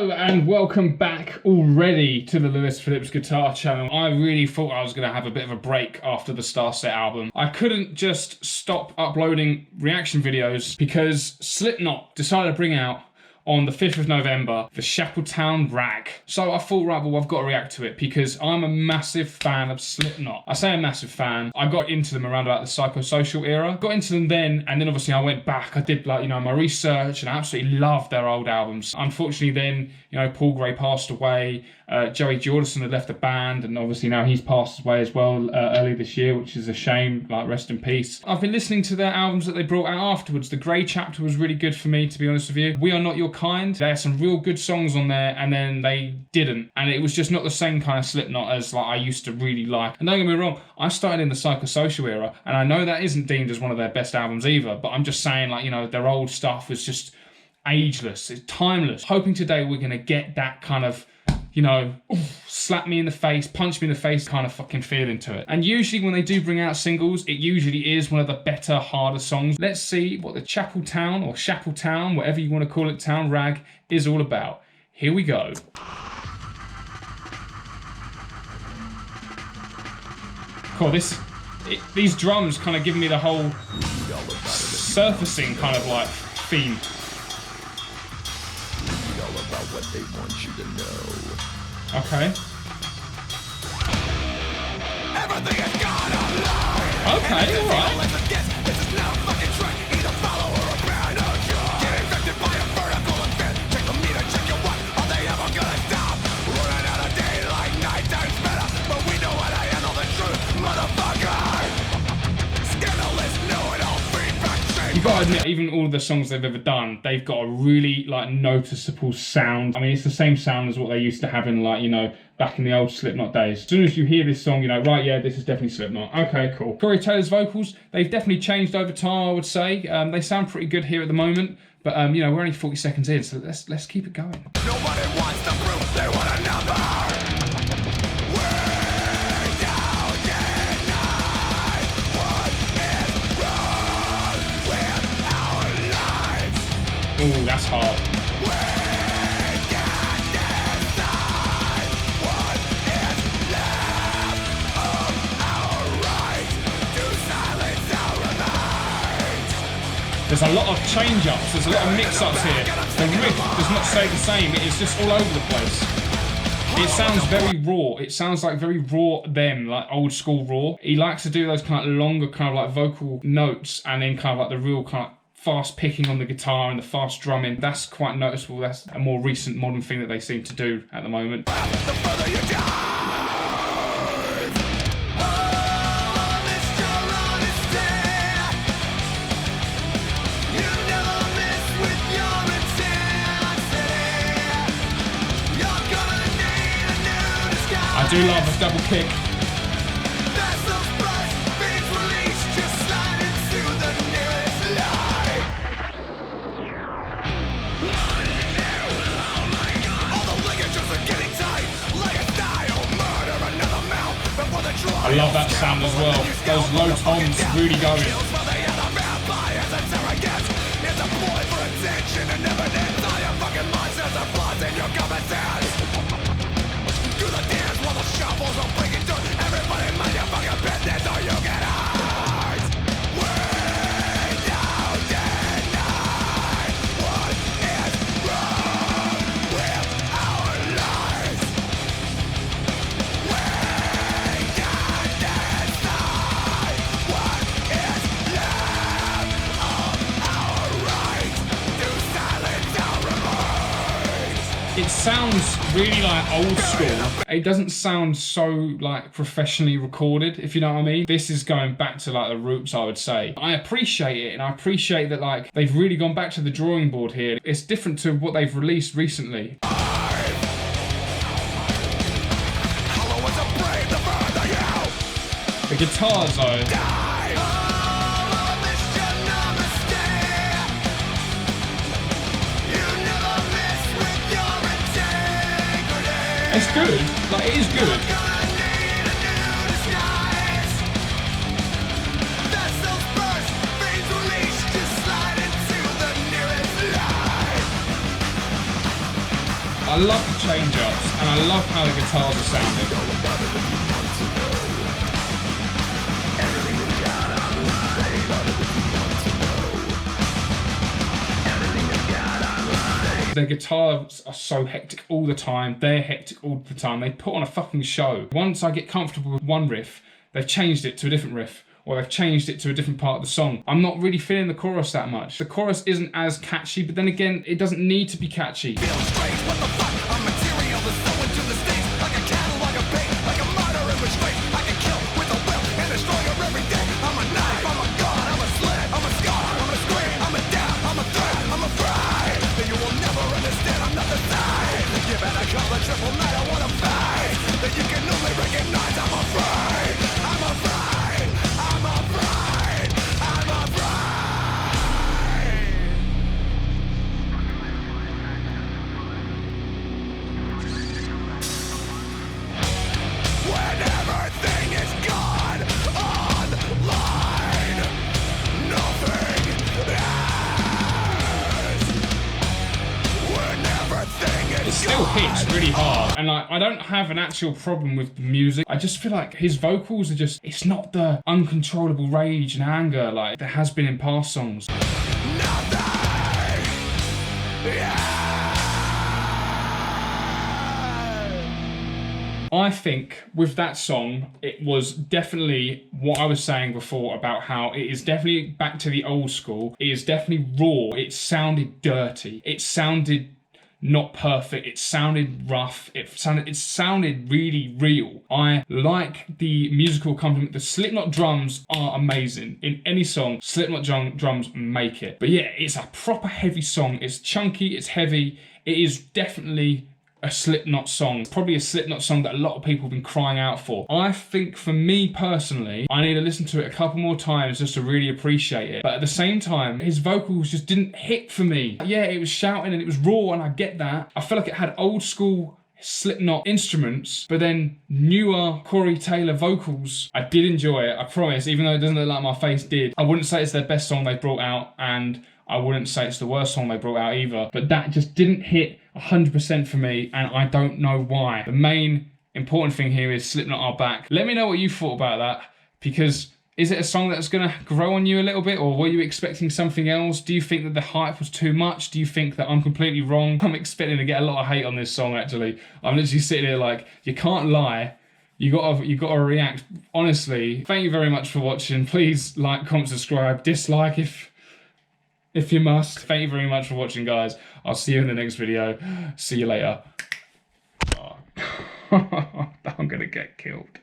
Hello and welcome back already to the Lewis Phillips Guitar Channel. I really thought I was going to have a bit of a break after the Starset album. I couldn't just stop uploading reaction videos because Slipknot decided to bring out on the 5th of November the Chapeltown Rag. So I thought, right, well, I've got to react to it because I'm a massive fan of Slipknot. I say a massive fan. I got into them around about the psychosocial era. Got into them then, and then obviously I went back. I did, like, you know, my research, and I absolutely loved their old albums. Unfortunately then, you know, Paul Gray passed away. Joey Jordison had left the band, and obviously now he's passed away as well early this year, which is a shame. Like, rest in peace. I've been listening to their albums that they brought out afterwards. The Grey Chapter was really good for me, to be honest with you. We Are Not Your Kind. There are some real good songs on there, and then they didn't. And it was just not the same kind of Slipknot as like I used to really like. And don't get me wrong, I started in the psychosocial era, and I know that isn't deemed as one of their best albums either, but I'm just saying, like, you know, their old stuff was just ageless. It's timeless. Hoping today we're going to get that kind of, you know, slap me in the face, punch me in the face kind of fucking feeling to it. And usually when they do bring out singles, it usually is one of the better, harder songs. Let's see what the Chapeltown, or Chapeltown, whatever you want to call it, Town Rag, is all about. Here we go. Cool, these drums kind of give me the whole surfacing kind of like theme. What they want you to know. Okay. Everything is gone online. Okay, alright. This is now a fucking track. Either follow or abandon. Get infected by a vertical event. Check the meter, check your what. Are they ever gonna stop? Running out of daylight, night time's better. But we know how to handle the truth, motherfucker. Scandalous, know-it-all, feedback chain. You gotta admit, even all of the songs they've ever done, they've got a really, like, noticeable sound. I mean, it's the same sound as what they used to have in, like, you know, back in the old Slipknot days. As soon as you hear this song, you know, right, yeah, this is definitely Slipknot. Okay, cool. Corey Taylor's vocals, they've definitely changed over time, I would say. They sound pretty good here at the moment, but, you know, we're only 40 seconds in, so let's keep it going. Nobody wants the proof, they want a number. Ooh, that's hard. There's a lot of change-ups, there's a lot of mix-ups here. The riff does not stay the same, it's just all over the place. It sounds very raw. It sounds like very raw them, like old school raw. He likes to do those kind of longer kind of like vocal notes, and then kind of like the real kind of fast picking on the guitar and the fast drumming. That's quite noticeable. That's a more recent modern thing that they seem to do at the moment. The further you dive, oh, Mr. Honesty, you never miss with your intensity. You're gonna need a new disguise. I do love a double kick. That's those bright beams released, just slide into the nearest light. I love that sound as well. Those low tones really going. It sounds really like old school. It doesn't sound so like professionally recorded, if you know what I mean. This is going back to like the roots, I would say. I appreciate it, and I appreciate that like they've really gone back to the drawing board here. It's different to what they've released recently. The guitars though. It's good, like it is good. I love the change-ups, and I love how the guitars are sounding. Their guitars are so hectic all the time. They're hectic all the time. They put on a fucking show. Once I get comfortable with one riff, they've changed it to a different riff, or they've changed it to a different part of the song. I'm not really feeling the chorus that much. The chorus isn't as catchy, but then again, it doesn't need to be catchy. It still hits really hard, and I don't have an actual problem with the music. I just feel like his vocals are just, it's not the uncontrollable rage and anger like there has been in past songs. I think with that song, it was definitely what I was saying before about how it is definitely back to the old school. It is definitely raw. It sounded dirty. It sounded not perfect. It sounded rough. It sounded really real. I like the musical accompaniment. The Slipknot drums are amazing. In any song, Slipknot drums make it. But yeah, it's a proper heavy song. It's chunky, it's heavy. It is definitely a Slipknot song. Probably a Slipknot song that a lot of people have been crying out for. I think for me personally, I need to listen to it a couple more times just to really appreciate it. But at the same time, his vocals just didn't hit for me. Yeah, it was shouting and it was raw, and I get that. I feel like it had old school Slipknot instruments, but then newer Corey Taylor vocals. I did enjoy it, I promise, even though it doesn't look like my face did. I wouldn't say it's their best song they brought out, and I wouldn't say it's the worst song they brought out either, but that just didn't hit 100% for me, and I don't know why. The main important thing here is Slipknot are back. Let me know what you thought about that, because is it a song that's gonna grow on you a little bit, or were you expecting something else? Do you think that the hype was too much? Do you think that I'm completely wrong? I'm expecting to get a lot of hate on this song, actually. I'm literally sitting here like, you can't lie. You gotta react. Honestly, thank you very much for watching. Please like, comment, subscribe, dislike if you must. Thank you very much for watching, guys. I'll see you in the next video. See you later. Oh. I'm gonna get killed.